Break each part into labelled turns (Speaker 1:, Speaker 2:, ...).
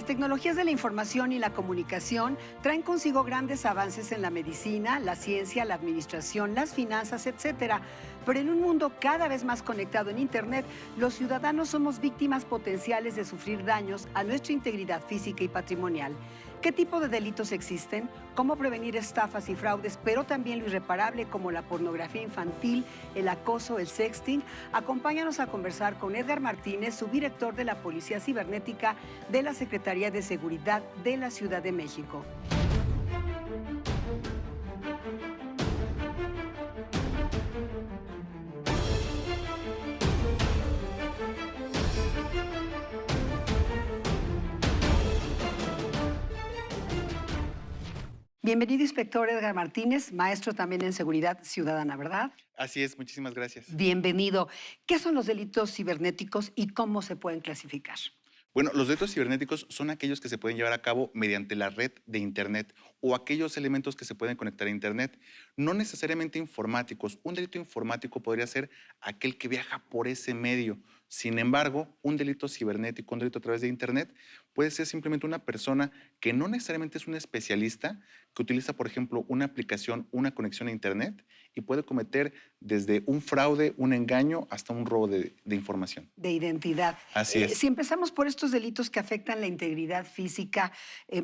Speaker 1: tecnologías de la información y la comunicación traen consigo grandes avances en la medicina, la ciencia, la administración, las finanzas, etcétera. Pero en un mundo cada vez más conectado en Internet, los ciudadanos somos víctimas potenciales de sufrir daños a nuestra integridad física y patrimonial. ¿Qué tipo de delitos existen? ¿Cómo prevenir estafas y fraudes, pero también lo irreparable como la pornografía infantil, el acoso, el sexting? Acompáñanos a conversar con Edgar Martínez, subdirector de la Policía Cibernética de la Secretaría de Seguridad de la Ciudad de México. Bienvenido, inspector Edgar Martínez, maestro también en Seguridad Ciudadana, ¿verdad?
Speaker 2: Así es, muchísimas gracias.
Speaker 1: Bienvenido. ¿Qué son los delitos cibernéticos y cómo se pueden clasificar?
Speaker 2: Bueno, los delitos cibernéticos son aquellos que se pueden llevar a cabo mediante la red de Internet o aquellos elementos que se pueden conectar a Internet, no necesariamente informáticos. Un delito informático podría ser aquel que viaja por ese medio. Sin embargo, un delito cibernético, un delito a través de Internet, puede ser simplemente una persona que no necesariamente es un especialista, que utiliza, por ejemplo, una aplicación, una conexión a Internet y puede cometer desde un fraude, un engaño, hasta un robo de información.
Speaker 1: De identidad.
Speaker 2: Así es.
Speaker 1: Si empezamos por estos delitos que afectan la integridad física,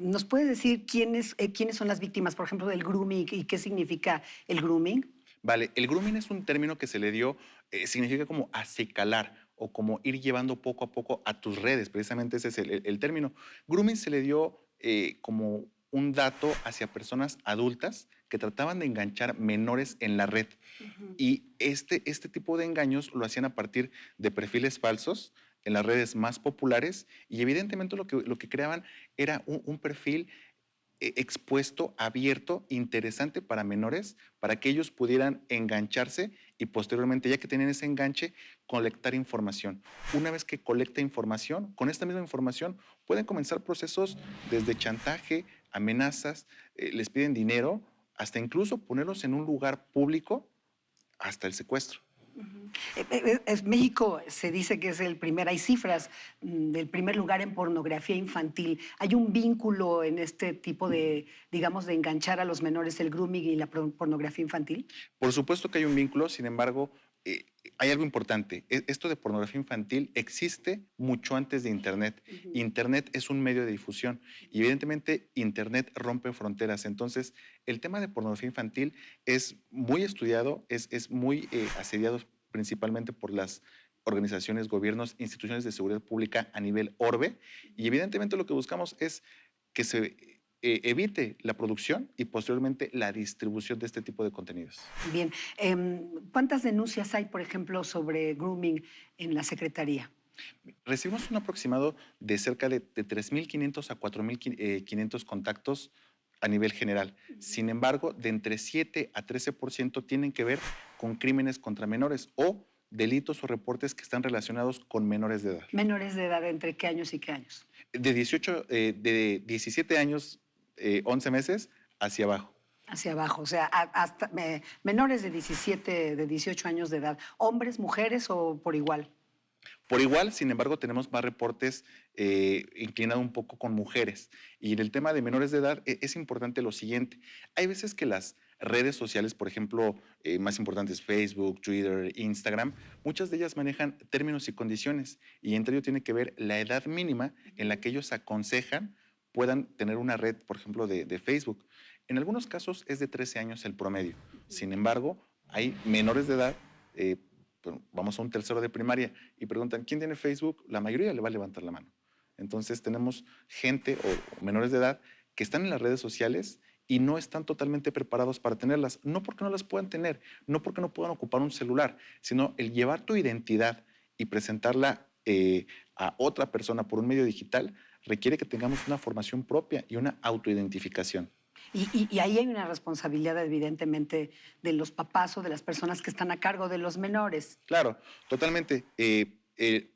Speaker 1: ¿nos puedes decir quiénes son las víctimas, por ejemplo, del grooming y qué significa el grooming?
Speaker 2: Vale, el grooming es un término que se le dio, significa como acicalar o como ir llevando poco a poco a tus redes, precisamente ese es el término. Grooming se le dio como un dato hacia personas adultas que trataban de enganchar menores en la red.
Speaker 1: Ujú.
Speaker 2: Y este tipo de engaños lo hacían a partir de perfiles falsos en las redes más populares y evidentemente lo que creaban era un perfil expuesto, abierto, interesante para menores, para que ellos pudieran engancharse y posteriormente, ya que tenían ese enganche, colectar información. Una vez que colecta información, con esta misma información pueden comenzar procesos desde chantaje, amenazas, les piden dinero, hasta incluso ponerlos en un lugar público, hasta el secuestro.
Speaker 1: Ujú. México se dice que es el primer, hay cifras del primer lugar en pornografía infantil. ¿Hay un vínculo en este tipo de, digamos, de enganchar a los menores, el grooming y la pornografía infantil?
Speaker 2: Por supuesto que hay un vínculo, sin embargo, hay algo importante. Esto de pornografía infantil existe mucho antes de Internet.
Speaker 1: Ujú.
Speaker 2: Internet es un medio de difusión y evidentemente Internet rompe fronteras. Entonces, el tema de pornografía infantil es muy estudiado, es muy asediado principalmente por las organizaciones, gobiernos, instituciones de seguridad pública a nivel orbe y evidentemente lo que buscamos es que se evite la producción y posteriormente la distribución de este tipo de contenidos.
Speaker 1: Bien. ¿Cuántas denuncias hay, por ejemplo, sobre grooming en la Secretaría?
Speaker 2: Recibimos un aproximado de cerca de 3.500 a 4.500 contactos a nivel general. Sin embargo, de entre 7 a 13% tienen que ver con crímenes contra menores o delitos o reportes que están relacionados con menores de edad.
Speaker 1: Menores de edad, ¿entre qué años y qué años?
Speaker 2: De 17 años, 11 meses hacia abajo.
Speaker 1: Hacia abajo, o sea, hasta menores de 17, de 18 años de edad. ¿Hombres, mujeres o por igual?
Speaker 2: Por igual, sin embargo, tenemos más reportes inclinados un poco con mujeres. Y en el tema de menores de edad es importante lo siguiente. Hay veces que las redes sociales, por ejemplo, más importantes, Facebook, Twitter, Instagram, muchas de ellas manejan términos y condiciones. Y entre ello tiene que ver la edad mínima en la que ellos aconsejan puedan tener una red, por ejemplo, de Facebook. En algunos casos es de 13 años el promedio. Sin embargo, hay menores de edad, vamos a un tercero de primaria y preguntan, ¿quién tiene Facebook? La mayoría le va a levantar la mano. Entonces tenemos gente o menores de edad que están en las redes sociales y no están totalmente preparados para tenerlas. No porque no las puedan tener, no porque no puedan ocupar un celular, sino el llevar tu identidad y presentarla a otra persona por un medio digital requiere que tengamos una formación propia y una autoidentificación.
Speaker 1: Y ahí hay una responsabilidad, evidentemente, de los papás o de las personas que están a cargo de los menores.
Speaker 2: Claro, totalmente.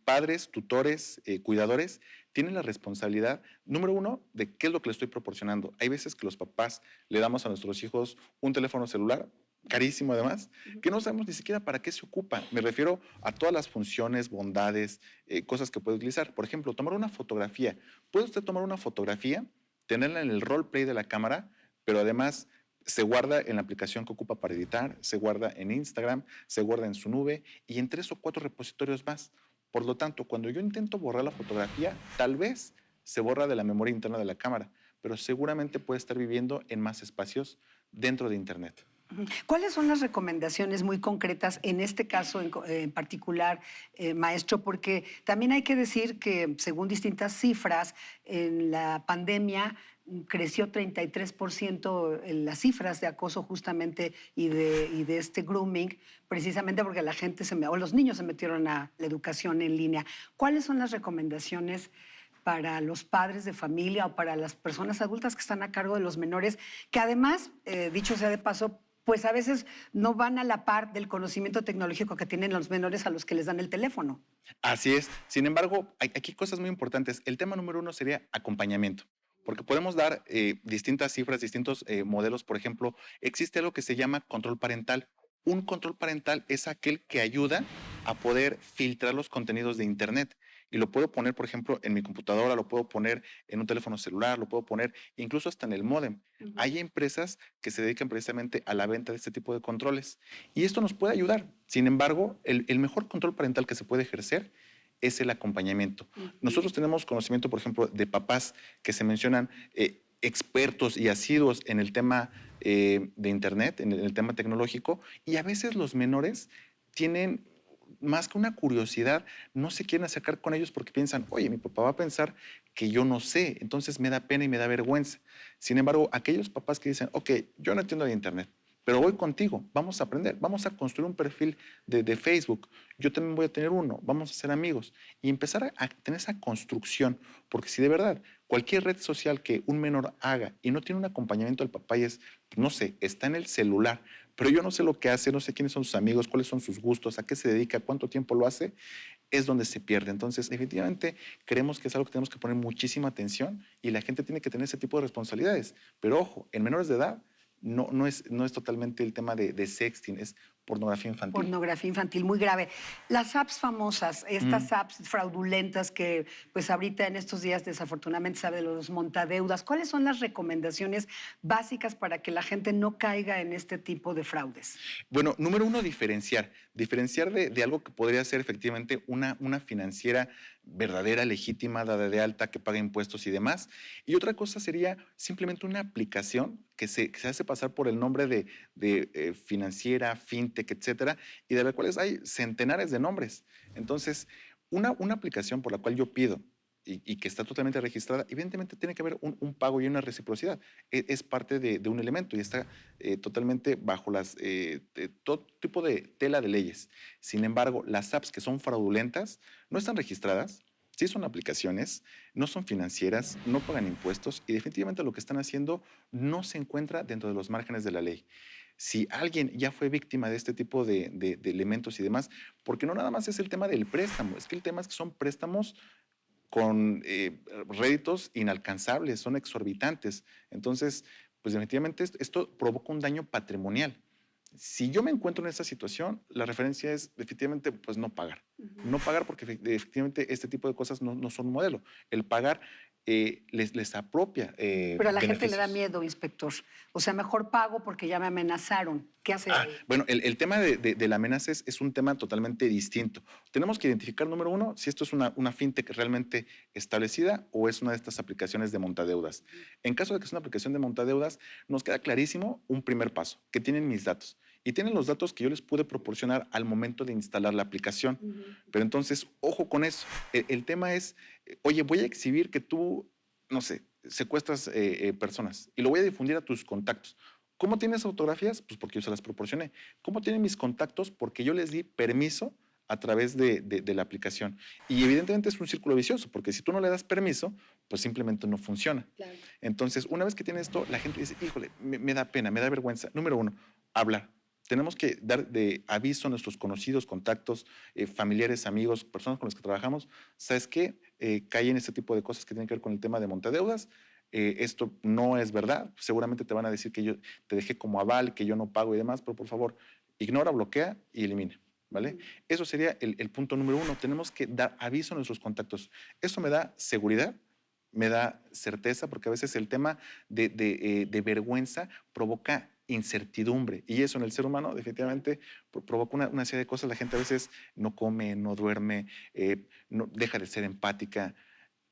Speaker 2: Padres, tutores, cuidadores tienen la responsabilidad, número uno, de qué es lo que le estoy proporcionando. Hay veces que los papás le damos a nuestros hijos un teléfono celular carísimo además, que no sabemos ni siquiera para qué se ocupa. Me refiero a todas las funciones, bondades, cosas que puede utilizar. Por ejemplo, tomar una fotografía. Puede usted tomar una fotografía, tenerla en el roleplay de la cámara, pero además se guarda en la aplicación que ocupa para editar, se guarda en Instagram, se guarda en su nube y en 3 o 4 repositorios más. Por lo tanto, cuando yo intento borrar la fotografía, tal vez se borra de la memoria interna de la cámara, pero seguramente puede estar viviendo en más espacios dentro de Internet.
Speaker 1: ¿Cuáles son las recomendaciones muy concretas en este caso en particular, maestro? Porque también hay que decir que según distintas cifras, en la pandemia creció 33% en las cifras de acoso justamente y de este grooming, precisamente porque la gente o los niños se metieron a la educación en línea. ¿Cuáles son las recomendaciones para los padres de familia o para las personas adultas que están a cargo de los menores, que además, dicho sea de paso, pues a veces no van a la par del conocimiento tecnológico que tienen los menores a los que les dan el teléfono?
Speaker 2: Así es. Sin embargo, hay aquí cosas muy importantes. El tema número uno sería acompañamiento, porque podemos dar distintas cifras, distintos modelos. Por ejemplo, existe algo que se llama control parental. Un control parental es aquel que ayuda a poder filtrar los contenidos de Internet. Y lo puedo poner, por ejemplo, en mi computadora, lo puedo poner en un teléfono celular, lo puedo poner incluso hasta en el módem.
Speaker 1: Ujú.
Speaker 2: Hay empresas que se dedican precisamente a la venta de este tipo de controles. Y esto nos puede ayudar. Sin embargo, el mejor control parental que se puede ejercer es el acompañamiento.
Speaker 1: Ujú.
Speaker 2: Nosotros tenemos conocimiento, por ejemplo, de papás que se mencionan expertos y asiduos en el tema de Internet, en el tema tecnológico, y a veces los menores tienen más que una curiosidad, no se quieren acercar con ellos porque piensan, oye, mi papá va a pensar que yo no sé, entonces me da pena y me da vergüenza. Sin embargo, aquellos papás que dicen, ok, yo no entiendo de Internet, pero voy contigo, vamos a aprender, vamos a construir un perfil de Facebook, yo también voy a tener uno, vamos a ser amigos y empezar a tener esa construcción, porque si de verdad cualquier red social que un menor haga y no tiene un acompañamiento del papá y es, no sé, está en el celular, pero yo no sé lo que hace, no sé quiénes son sus amigos, cuáles son sus gustos, a qué se dedica, cuánto tiempo lo hace, es donde se pierde. Entonces, definitivamente creemos que es algo que tenemos que poner muchísima atención y la gente tiene que tener ese tipo de responsabilidades. Pero ojo, en menores de edad no es totalmente el tema de sexting, es pornografía infantil.
Speaker 1: Pornografía infantil, muy grave. Las apps famosas,
Speaker 2: Mm.
Speaker 1: estas apps fraudulentas que pues ahorita en estos días desafortunadamente sabe de los montadeudas, ¿cuáles son las recomendaciones básicas para que la gente no caiga en este tipo de fraudes?
Speaker 2: Bueno, número uno, diferenciar. Diferenciar de algo que podría ser efectivamente una financiera verdadera, legítima, dada de alta, que paga impuestos y demás. Y otra cosa sería simplemente una aplicación que se hace pasar por el nombre de financiera, fintech, etcétera, y de las cuales hay centenares de nombres. Entonces, una aplicación por la cual yo pido y que está totalmente registrada, evidentemente tiene que haber un pago y una reciprocidad. Es parte de un elemento y está totalmente bajo todo tipo de tela de leyes. Sin embargo, las apps que son fraudulentas no están registradas, sí son aplicaciones, no son financieras, no pagan impuestos y definitivamente lo que están haciendo no se encuentra dentro de los márgenes de la ley. Si alguien ya fue víctima de este tipo de elementos y demás, porque no nada más es el tema del préstamo, es que el tema es que son préstamos con réditos inalcanzables, son exorbitantes. Entonces, pues definitivamente esto provoca un daño patrimonial. Si yo me encuentro en esta situación, la referencia es definitivamente pues no pagar.
Speaker 1: Ujú.
Speaker 2: No pagar porque efectivamente este tipo de cosas no son un modelo. El pagar les apropia
Speaker 1: Pero a la gente le da
Speaker 2: beneficios.
Speaker 1: miedo, inspector. O sea, mejor pago porque ya me amenazaron. ¿Qué hace ahí?
Speaker 2: Bueno, el tema de la amenaza es un tema totalmente distinto. Tenemos que identificar, número uno, si esto es una fintech realmente establecida o es una de estas aplicaciones de montadeudas. En caso de que es una aplicación de montadeudas, nos queda clarísimo un primer paso, que tienen mis datos. Y tienen los datos que yo les pude proporcionar al momento de instalar la aplicación.
Speaker 1: Ujú.
Speaker 2: Pero entonces, ojo con eso. El tema es, oye, voy a exhibir que tú, no sé, secuestras personas y lo voy a difundir a tus contactos. ¿Cómo tienes fotografías? Pues porque yo se las proporcioné. ¿Cómo tienen mis contactos? Porque yo les di permiso a través de la aplicación. Y evidentemente es un círculo vicioso, porque si tú no le das permiso, pues simplemente no funciona.
Speaker 1: Claro.
Speaker 2: Entonces, una vez que tiene esto, la gente dice, híjole, me da pena, me da vergüenza. Número uno, hablar. Tenemos que dar de aviso a nuestros conocidos, contactos, familiares, amigos, personas con las que trabajamos. ¿Sabes qué? Cae en este tipo de cosas que tienen que ver con el tema de montadeudas. esto no es verdad. Seguramente te van a decir que yo te dejé como aval, que yo no pago y demás, pero por favor, ignora, bloquea y elimina. ¿Vale? Eso sería el punto número 1. Tenemos que dar aviso a nuestros contactos. Eso me da seguridad, me da certeza, porque a veces el tema de vergüenza provoca incertidumbre y eso en el ser humano definitivamente provoca una serie de cosas. La gente a veces no come, no duerme, no, deja de ser empática.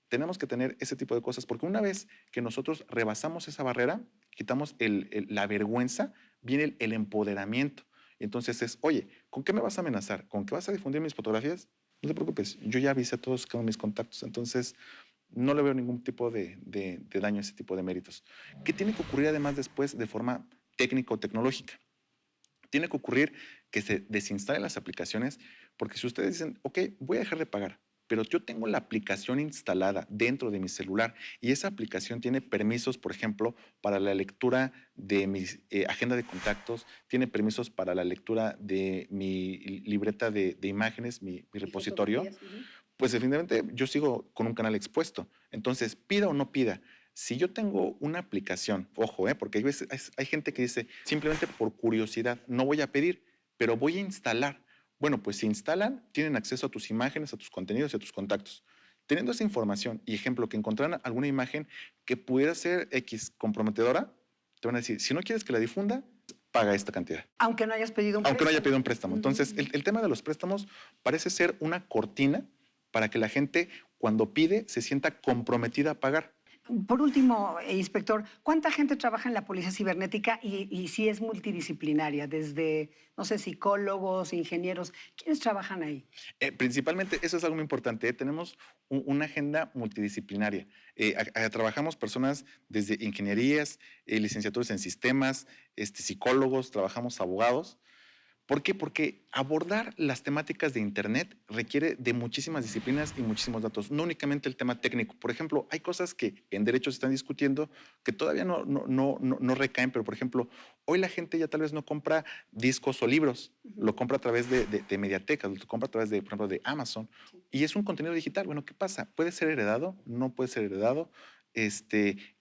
Speaker 2: Tenemos que tener ese tipo de cosas porque una vez que nosotros rebasamos esa barrera, quitamos la vergüenza, viene el empoderamiento. Entonces es, oye, ¿con qué me vas a amenazar? ¿Con qué vas a difundir mis fotografías? No te preocupes, yo ya avisé a todos cada uno de mis contactos, entonces no le veo ningún tipo de daño a ese tipo de méritos. ¿Qué tiene que ocurrir además después de forma técnico-tecnológica? Tiene que ocurrir que se desinstalen las aplicaciones, porque si ustedes dicen, ok, voy a dejar de pagar, pero yo tengo la aplicación instalada dentro de mi celular y esa aplicación tiene permisos, por ejemplo, para la lectura de mi agenda de contactos, tiene permisos para la lectura de mi libreta de imágenes, mi repositorio, pues definitivamente yo sigo con un canal expuesto. Entonces, pida o no pida, si yo tengo una aplicación, ojo, porque hay gente que dice, simplemente por curiosidad, no voy a pedir, pero voy a instalar. Bueno, pues si instalan, tienen acceso a tus imágenes, a tus contenidos y a tus contactos. Teniendo esa información y ejemplo, que encontraran alguna imagen que pudiera ser X comprometedora, te van a decir, si no quieres que la difunda, paga esta cantidad.
Speaker 1: Aunque no hayas pedido un préstamo.
Speaker 2: Aunque no haya pedido un préstamo. Entonces, el tema de los préstamos parece ser una cortina para que la gente, cuando pide, se sienta comprometida a pagar.
Speaker 1: Por último, inspector, ¿cuánta gente trabaja en la policía cibernética y si es multidisciplinaria? Desde, no sé, psicólogos, ingenieros, ¿quiénes trabajan ahí?
Speaker 2: Principalmente, eso es algo muy importante. Tenemos una agenda multidisciplinaria. Trabajamos personas desde ingenierías, licenciaturas en sistemas, psicólogos, trabajamos abogados. ¿Por qué? Porque abordar las temáticas de Internet requiere de muchísimas disciplinas y muchísimos datos, no únicamente el tema técnico. Por ejemplo, hay cosas que en derecho se están discutiendo que todavía no recaen, pero por ejemplo, hoy la gente ya tal vez no compra discos o libros, lo compra a través de mediatecas, lo compra a través de, por ejemplo, de Amazon, y es un contenido digital. Bueno, ¿qué pasa? ¿Puede ser heredado? ¿No puede ser heredado?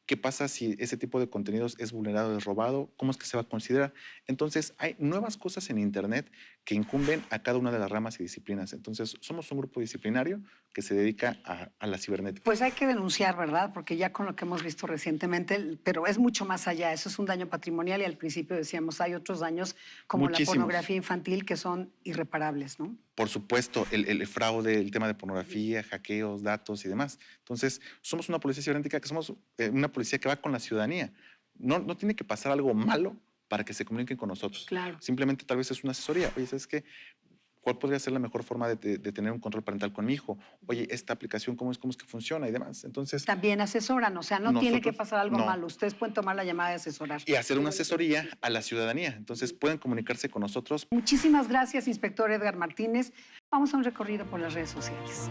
Speaker 2: ¿Qué pasa si ese tipo de contenidos es vulnerado, es robado? ¿Cómo es que se va a considerar? Entonces, hay nuevas cosas en Internet que incumben a cada una de las ramas y disciplinas. Entonces, somos un grupo disciplinario que se dedica a la cibernética.
Speaker 1: Pues hay que denunciar, ¿verdad? Porque ya con lo que hemos visto recientemente, pero es mucho más allá. Eso es un daño patrimonial y al principio decíamos, hay otros daños como
Speaker 2: Muchísimos.
Speaker 1: la pornografía infantil que son irreparables, ¿no?
Speaker 2: Por supuesto, el fraude, el tema de pornografía, hackeos, datos y demás. Entonces, somos una policía cibernética que somos una policía que va con la ciudadanía. No tiene que pasar algo malo para que se comuniquen con nosotros.
Speaker 1: Claro.
Speaker 2: Simplemente tal vez es una asesoría. Oye, ¿sabes qué? ¿Cuál podría ser la mejor forma de tener un control parental con mi hijo? Oye, esta aplicación, ¿cómo es que funciona? Y demás. Entonces,
Speaker 1: También asesoran, o sea, no tiene que
Speaker 2: nosotros,
Speaker 1: pasar algo
Speaker 2: no.
Speaker 1: malo. Ustedes pueden tomar la llamada de asesorar.
Speaker 2: Y hacer una asesoría a la ciudadanía. Entonces, pueden comunicarse con nosotros.
Speaker 1: Muchísimas gracias, inspector Edgar Martínez. Vamos a un recorrido por las redes sociales.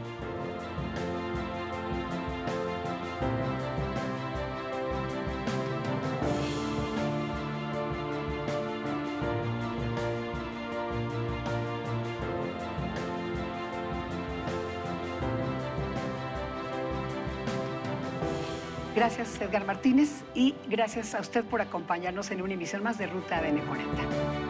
Speaker 1: Gracias, Edgar Martínez, y gracias a usted por acompañarnos en una emisión más de Ruta ADN 40.